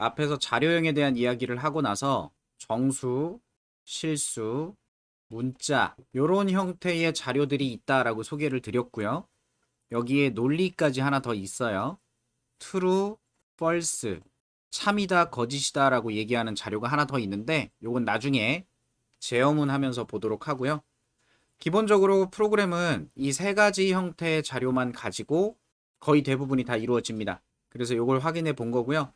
앞에서 자료형에 대한 이야기를 하고 나서 정수, 실수, 문자 요런 형태의 자료들이 있다라고 소개를 드렸고요. 여기에 논리까지 하나 더 있어요. true, false, 참이다, 거짓이다 라고 얘기하는 자료가 하나 더 있는데 요건 나중에 재어문 하면서 보도록 하고요. 기본적으로 프로그램은 이 세 가지 형태의 자료만 가지고 거의 대부분이 다 이루어집니다. 그래서 요걸 확인해 본 거고요.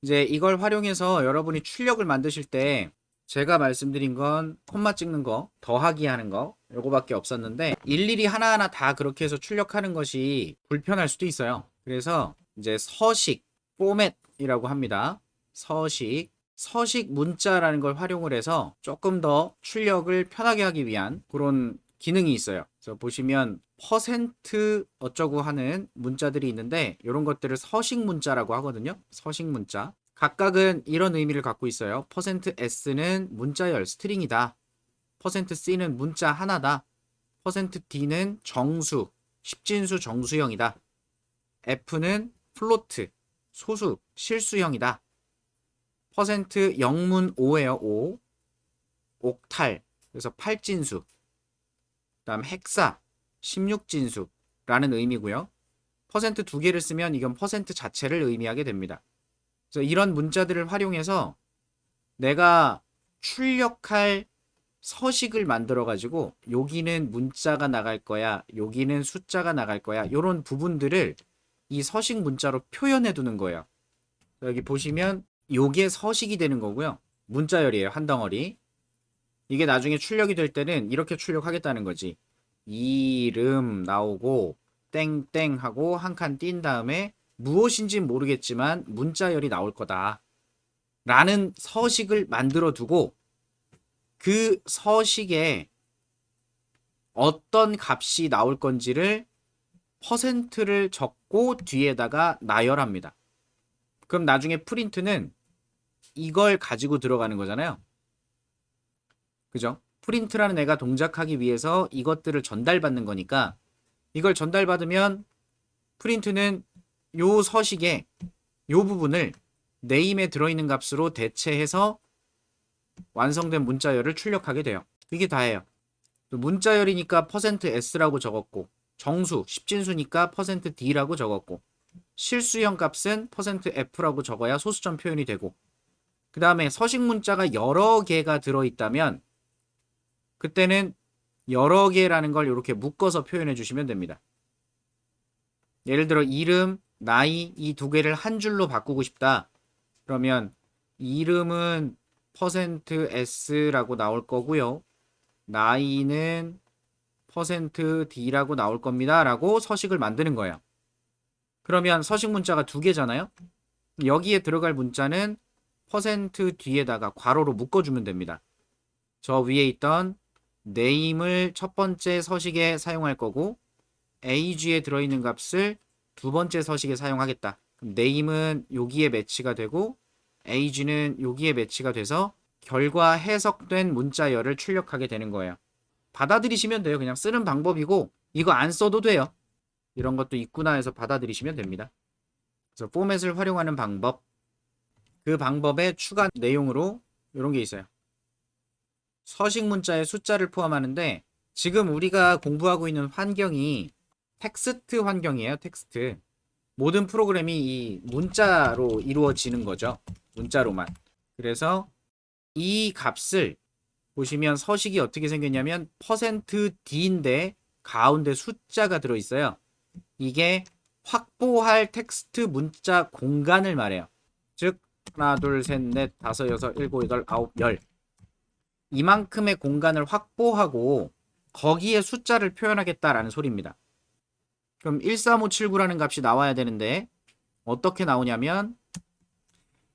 이제 이걸 활용해서 여러분이 출력을 만드실 때 제가 말씀드린 건 콤마 찍는 거, 더하기 하는 거 요거밖에 없었는데 일일이 하나하나 다 그렇게 해서 출력하는 것이 불편할 수도 있어요. 그래서 이제 서식, 포맷이라고 합니다. 서식 문자라는 걸 활용을 해서 조금 더 출력을 편하게 하기 위한 그런 기능이 있어요. 그래서 보시면 퍼센트 어쩌고 하는 문자들이 있는데 이런 것들을 서식 문자라고 하거든요. 서식 문자. 각각은 이런 의미를 갖고 있어요. 퍼센트 %s는 문자열 스트링이다. 퍼센트 %c는 문자 하나다. 퍼센트 %d는 정수, 십진수 정수형이다. f는 플로트, 소수, 실수형이다. 퍼센트 영문 5예요. 5. 옥탈, 그래서 8진수. 그다음 헥사, 16진수라는 의미고요. 퍼센트 두 개를 쓰면 이건 퍼센트 자체를 의미하게 됩니다. 그래서 이런 문자들을 활용해서 내가 출력할 서식을 만들어 가지고 여기는 문자가 나갈 거야, 여기는 숫자가 나갈 거야, 이런 부분들을 이 서식 문자로 표현해 두는 거예요. 여기 보시면 요게 서식이 되는 거고요. 문자열이에요. 한 덩어리. 이게 나중에 출력이 될 때는 이렇게 출력하겠다는 거지. 이름 나오고 땡땡 하고 한 칸 띈 다음에 무엇인지 모르겠지만 문자열이 나올 거다 라는 서식을 만들어 두고 그 서식에 어떤 값이 나올 건지를 퍼센트를 적고 뒤에다가 나열합니다. 그럼 나중에 프린트는 이걸 가지고 들어가는 거잖아요. 그죠? 프린트라는 애가 동작하기 위해서 이것들을 전달받는 거니까 이걸 전달받으면 프린트는 요 서식에 요 부분을 네임에 들어있는 값으로 대체해서 완성된 문자열을 출력하게 돼요. 이게 다예요. 문자열이니까 %s라고 적었고 정수, 십진수니까 %d라고 적었고 실수형 값은 %f라고 적어야 소수점 표현이 되고 그 다음에 서식 문자가 여러 개가 들어있다면 그때는 여러 개라는 걸 이렇게 묶어서 표현해 주시면 됩니다. 예를 들어 이름, 나이 이 두 개를 한 줄로 바꾸고 싶다. 그러면 이름은 %s라고 나올 거고요. 나이는 %d라고 나올 겁니다. 라고 서식을 만드는 거예요. 그러면 서식 문자가 두 개잖아요. 여기에 들어갈 문자는 %뒤에다가 괄호로 묶어주면 됩니다. 저 위에 있던 name을 첫 번째 서식에 사용할 거고 age에 들어있는 값을 두 번째 서식에 사용하겠다. 그럼 name은 여기에 매치가 되고 age는 여기에 매치가 돼서 결과 해석된 문자열을 출력하게 되는 거예요. 받아들이시면 돼요. 그냥 쓰는 방법이고 이거 안 써도 돼요. 이런 것도 있구나 해서 받아들이시면 됩니다. 그래서 포맷을 활용하는 방법, 그 방법의 추가 내용으로 이런 게 있어요. 서식 문자에 숫자를 포함하는데 지금 우리가 공부하고 있는 환경이 텍스트 환경이에요. 텍스트. 모든 프로그램이 이 문자로 이루어지는 거죠. 문자로만. 그래서 이 값을 보시면 서식이 어떻게 생겼냐면 %d인데 가운데 숫자가 들어있어요. 이게 확보할 텍스트 문자 공간을 말해요. 즉 하나 둘 셋 넷 다섯 여섯 일곱 여덟 아홉 열 이만큼의 공간을 확보하고 거기에 숫자를 표현하겠다라는 소리입니다. 그럼 13579라는 값이 나와야 되는데 어떻게 나오냐면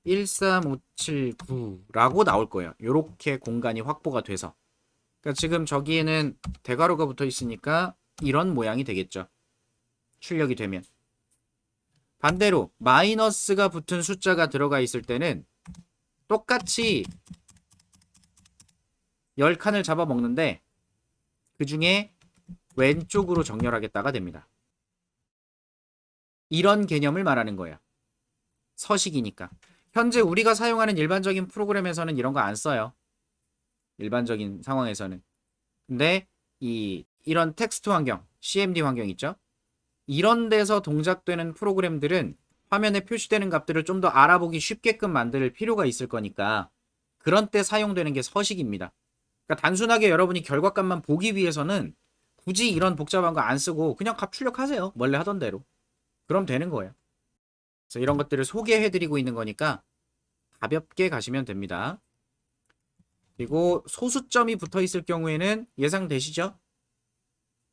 13579라고 나올 거예요. 이렇게 공간이 확보가 돼서. 그러니까 지금 저기에는 대괄호가 붙어 있으니까 이런 모양이 되겠죠. 출력이 되면. 반대로 마이너스가 붙은 숫자가 들어가 있을 때는 똑같이 10칸을 잡아먹는데 그 중에 왼쪽으로 정렬하겠다가 됩니다. 이런 개념을 말하는 거예요. 서식이니까. 현재 우리가 사용하는 일반적인 프로그램에서는 이런 거 안 써요. 일반적인 상황에서는. 근데 이런 텍스트 환경, CMD 환경 있죠? 이런 데서 동작되는 프로그램들은 화면에 표시되는 값들을 좀 더 알아보기 쉽게끔 만들 필요가 있을 거니까 그런 때 사용되는 게 서식입니다. 그러니까 단순하게 여러분이 결과값만 보기 위해서는 굳이 이런 복잡한 거 안 쓰고 그냥 값 출력하세요. 원래 하던 대로. 그럼 되는 거예요. 그래서 이런 것들을 소개해드리고 있는 거니까 가볍게 가시면 됩니다. 그리고 소수점이 붙어 있을 경우에는 예상되시죠?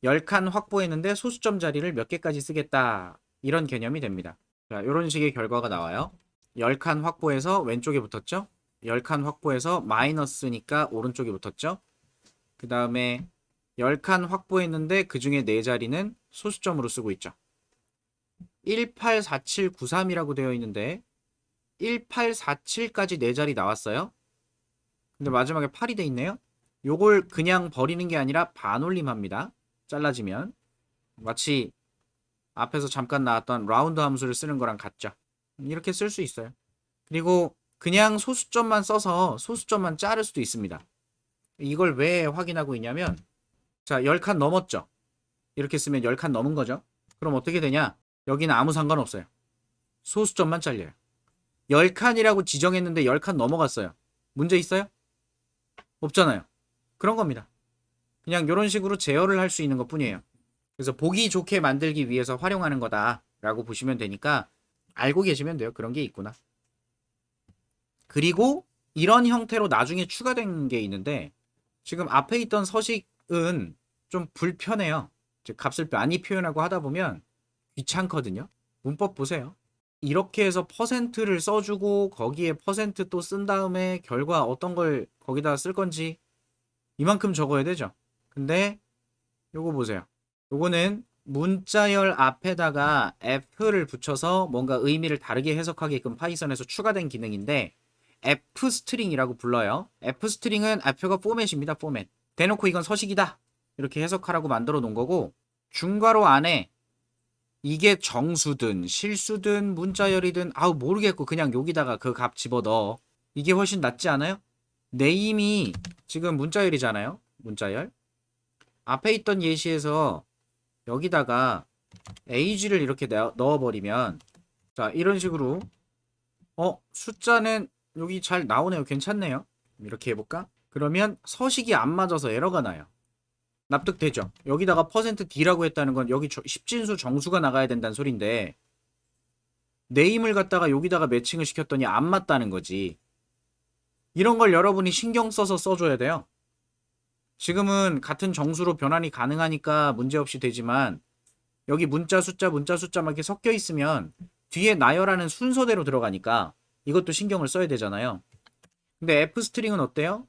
10칸 확보했는데 소수점 자리를 몇 개까지 쓰겠다. 이런 개념이 됩니다. 자, 이런 식의 결과가 나와요. 10칸 확보해서 왼쪽에 붙었죠? 10칸 확보해서 마이너스니까 오른쪽에 붙었죠? 그 다음에 10칸 확보했는데 그 중에 4자리는 소수점으로 쓰고 있죠. 184793이라고 되어 있는데 1847까지 4자리 나왔어요. 근데 마지막에 8이 돼 있네요. 요걸 그냥 버리는 게 아니라 반올림합니다. 잘라지면 마치 앞에서 잠깐 나왔던 라운드 함수를 쓰는 거랑 같죠. 이렇게 쓸 수 있어요. 그리고 그냥 소수점만 써서 소수점만 자를 수도 있습니다. 이걸 왜 확인하고 있냐면 자, 10칸 넘었죠. 이렇게 쓰면 10칸 넘은 거죠. 그럼 어떻게 되냐? 여기는 아무 상관없어요. 소수점만 잘려요. 10칸이라고 지정했는데 10칸 넘어갔어요. 문제 있어요? 없잖아요. 그런 겁니다. 그냥 이런 식으로 제어를 할 수 있는 것 뿐이에요. 그래서 보기 좋게 만들기 위해서 활용하는 거다라고 보시면 되니까 알고 계시면 돼요. 그런 게 있구나. 그리고 이런 형태로 나중에 추가된 게 있는데 지금 앞에 있던 서식은 좀 불편해요. 즉 값을 많이 표현하고 하다 보면 귀찮거든요. 문법 보세요. 이렇게 해서 퍼센트를 써주고 거기에 퍼센트 또 쓴 다음에 결과 어떤 걸 거기다 쓸 건지 이만큼 적어야 되죠. 근데 요거 보세요. 요거는 문자열 앞에다가 f를 붙여서 뭔가 의미를 다르게 해석하게끔 파이썬에서 추가된 기능인데 f스트링이라고 불러요. f스트링은 앞표가 포맷입니다. 포맷. 대놓고 이건 서식이다. 이렇게 해석하라고 만들어 놓은 거고 중괄호 안에 이게 정수든 실수든 문자열이든 아우 모르겠고 그냥 여기다가 그 값 집어넣어. 이게 훨씬 낫지 않아요? 네임이 지금 문자열이잖아요. 문자열. 앞에 있던 예시에서 여기다가 age를 이렇게 넣어버리면 자 이런 식으로 숫자는 여기 잘 나오네요. 괜찮네요. 이렇게 해볼까? 그러면 서식이 안 맞아서 에러가 나요. 납득되죠? 여기다가 %d라고 했다는 건 여기 십진수 정수가 나가야 된다는 소린데 네임을 갖다가 여기다가 매칭을 시켰더니 안 맞다는 거지. 이런 걸 여러분이 신경 써서 써줘야 돼요. 지금은 같은 정수로 변환이 가능하니까 문제없이 되지만 여기 문자 숫자 막 이렇게 섞여 있으면 뒤에 나열하는 순서대로 들어가니까 이것도 신경을 써야 되잖아요. 근데 f스트링은 어때요?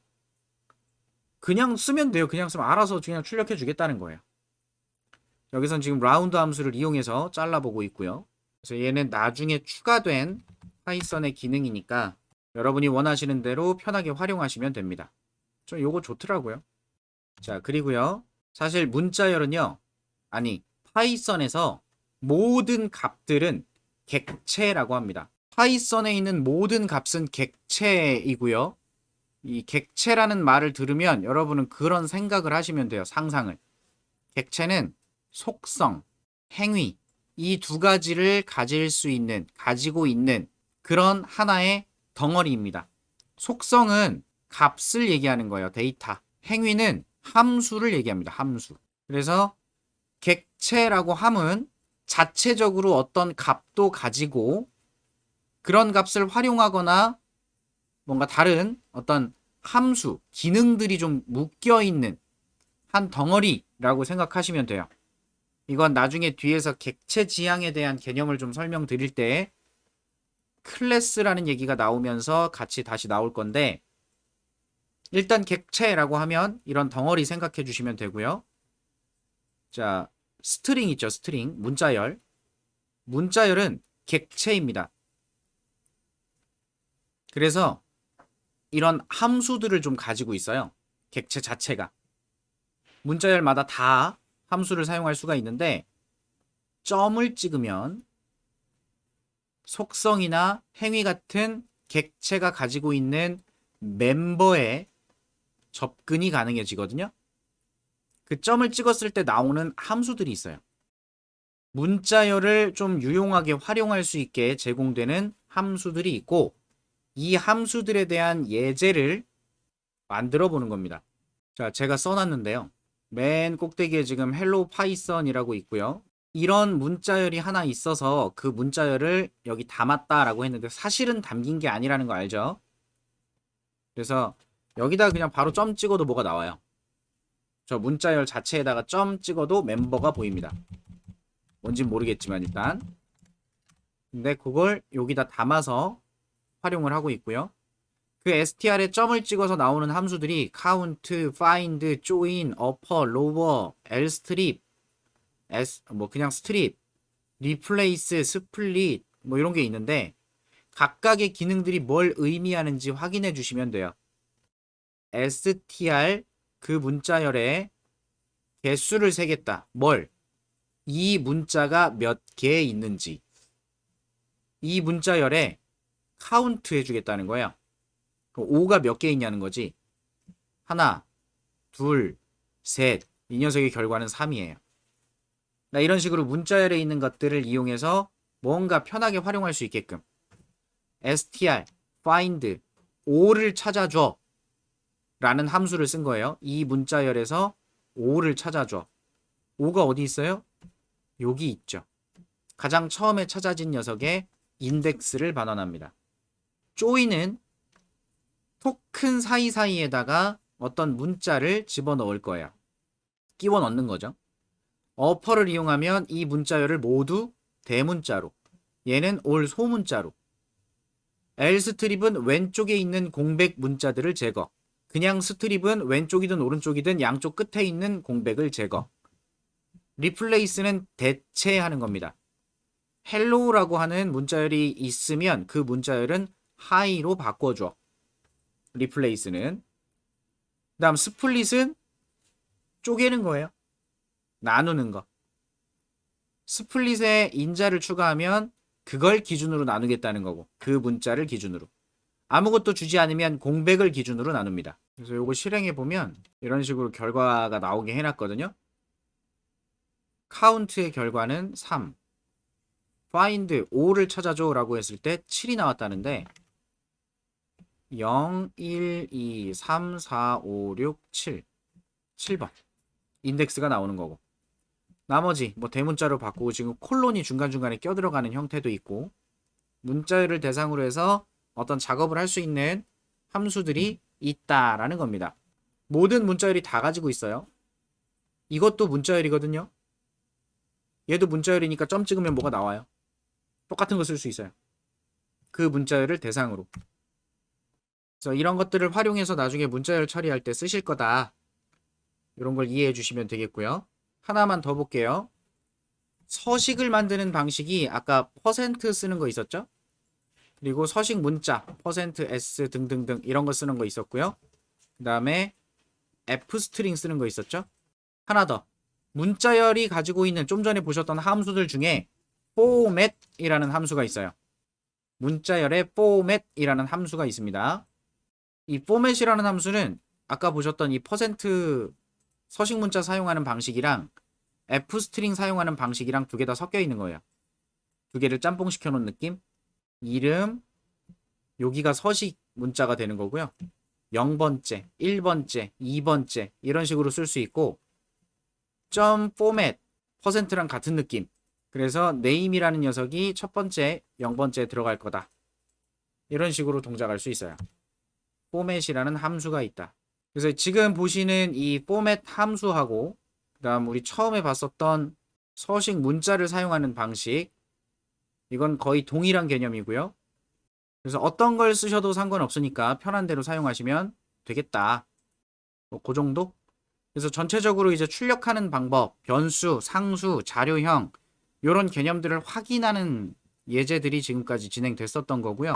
그냥 쓰면 돼요. 그냥 쓰면 알아서 그냥 출력해 주겠다는 거예요. 여기선 지금 라운드 함수를 이용해서 잘라보고 있고요. 그래서 얘는 나중에 추가된 파이썬의 기능이니까 여러분이 원하시는 대로 편하게 활용하시면 됩니다. 저 요거 좋더라고요. 자, 그리고요. 사실 문자열은요. 아니, 파이썬에서 모든 값들은 객체라고 합니다. 파이썬에 있는 모든 값은 객체이고요. 이 객체라는 말을 들으면 여러분은 그런 생각을 하시면 돼요. 상상을. 객체는 속성, 행위 이 두 가지를 가지고 있는 그런 하나의 덩어리입니다. 속성은 값을 얘기하는 거예요. 데이터. 행위는 함수를 얘기합니다. 함수. 그래서 객체라고 함은 자체적으로 어떤 값도 가지고 그런 값을 활용하거나 뭔가 다른 어떤 함수, 기능들이 좀 묶여있는 한 덩어리라고 생각하시면 돼요. 이건 나중에 뒤에서 객체 지향에 대한 개념을 좀 설명드릴 때 클래스라는 얘기가 나오면서 같이 다시 나올 건데 일단 객체라고 하면 이런 덩어리 생각해 주시면 되고요. 자, 스트링 있죠. 스트링, 문자열. 문자열은 객체입니다. 그래서 이런 함수들을 좀 가지고 있어요. 객체 자체가. 문자열마다 다 함수를 사용할 수가 있는데 점을 찍으면 속성이나 행위 같은 객체가 가지고 있는 멤버에 접근이 가능해지거든요. 그 점을 찍었을 때 나오는 함수들이 있어요. 문자열을 좀 유용하게 활용할 수 있게 제공되는 함수들이 있고, 이 함수들에 대한 예제를 만들어 보는 겁니다. 자, 제가 써놨는데요. 맨 꼭대기에 지금 헬로 파이썬이라고 있고요. 이런 문자열이 하나 있어서 그 문자열을 여기 담았다라고 했는데 사실은 담긴 게 아니라는 거 알죠? 그래서 여기다 그냥 바로 점 찍어도 뭐가 나와요. 저 문자열 자체에다가 점 찍어도 멤버가 보입니다. 뭔진 모르겠지만 일단. 근데 그걸 여기다 담아서 활용을 하고 있고요. 그 str에 점을 찍어서 나오는 함수들이 count, find, join, upper, lower, lstrip, 뭐 그냥 strip, replace, split 뭐 이런 게 있는데 각각의 기능들이 뭘 의미하는지 확인해 주시면 돼요. str 그 문자열에 개수를 세겠다. 뭘? 이 문자가 몇 개 있는지. 이 문자열에 카운트 해주겠다는 거예요. 5가 몇 개 있냐는 거지. 하나, 둘, 셋. 이 녀석의 결과는 3이에요. 이런 식으로 문자열에 있는 것들을 이용해서 뭔가 편하게 활용할 수 있게끔 str, find, 5를 찾아줘 라는 함수를 쓴 거예요. 이 문자열에서 5를 찾아줘. 5가 어디 있어요? 여기 있죠. 가장 처음에 찾아진 녀석의 인덱스를 반환합니다. join은 토큰 사이사이에다가 어떤 문자를 집어넣을 거예요. 끼워 넣는 거죠. 어퍼를 이용하면 이 문자열을 모두 대문자로, 얘는 올 소문자로. lstrip은 왼쪽에 있는 공백 문자들을 제거. 그냥 스트립은 왼쪽이든 오른쪽이든 양쪽 끝에 있는 공백을 제거. replace는 대체하는 겁니다. hello라고 하는 문자열이 있으면 그 문자열은 high로 바꿔줘. replace는. 그 다음 split은 쪼개는 거예요. 나누는 거. split에 인자를 추가하면 그걸 기준으로 나누겠다는 거고, 그 문자를 기준으로. 아무것도 주지 않으면 공백을 기준으로 나눕니다. 그래서 이거 실행해 보면 이런 식으로 결과가 나오게 해놨거든요. count의 결과는 3. find 5를 찾아줘 라고 했을 때 7이 나왔다는데 0, 1, 2, 3, 4, 5, 6, 7 7번 인덱스가 나오는 거고, 나머지 뭐 대문자로 바꾸고 지금 콜론이 중간중간에 껴들어가는 형태도 있고, 문자열을 대상으로 해서 어떤 작업을 할 수 있는 함수들이 있다라는 겁니다. 모든 문자열이 다 가지고 있어요. 이것도 문자열이거든요. 얘도 문자열이니까 점 찍으면 뭐가 나와요. 똑같은 거 쓸 수 있어요. 그 문자열을 대상으로. 그래서 이런 것들을 활용해서 나중에 문자열 처리할 때 쓰실 거다. 이런 걸 이해해 주시면 되겠고요. 하나만 더 볼게요. 서식을 만드는 방식이 아까 퍼센트 쓰는 거 있었죠? 그리고 서식 문자, %s 등등등 이런 거 쓰는 거 있었고요. 그 다음에 fstring 쓰는 거 있었죠? 하나 더. 문자열이 가지고 있는 좀 전에 보셨던 함수들 중에 format이라는 함수가 있어요. 문자열에 format이라는 함수가 있습니다. 이 format이라는 함수는 아까 보셨던 이 % 서식 문자 사용하는 방식이랑 fstring 사용하는 방식이랑 두 개 다 섞여 있는 거예요. 두 개를 짬뽕 시켜 놓은 느낌? 이름, 여기가 서식 문자가 되는 거고요. 0번째, 1번째, 2번째 이런 식으로 쓸 수 있고, .format, %랑 같은 느낌. 그래서 name이라는 녀석이 첫 번째, 0번째에 들어갈 거다. 이런 식으로 동작할 수 있어요. format이라는 함수가 있다. 그래서 지금 보시는 이 format 함수하고 그다음 우리 처음에 봤었던 서식 문자를 사용하는 방식, 이건 거의 동일한 개념이고요. 그래서 어떤 걸 쓰셔도 상관없으니까 편한 대로 사용하시면 되겠다. 뭐 그 정도? 그래서 전체적으로 이제 출력하는 방법, 변수, 상수, 자료형 이런 개념들을 확인하는 예제들이 지금까지 진행됐었던 거고요.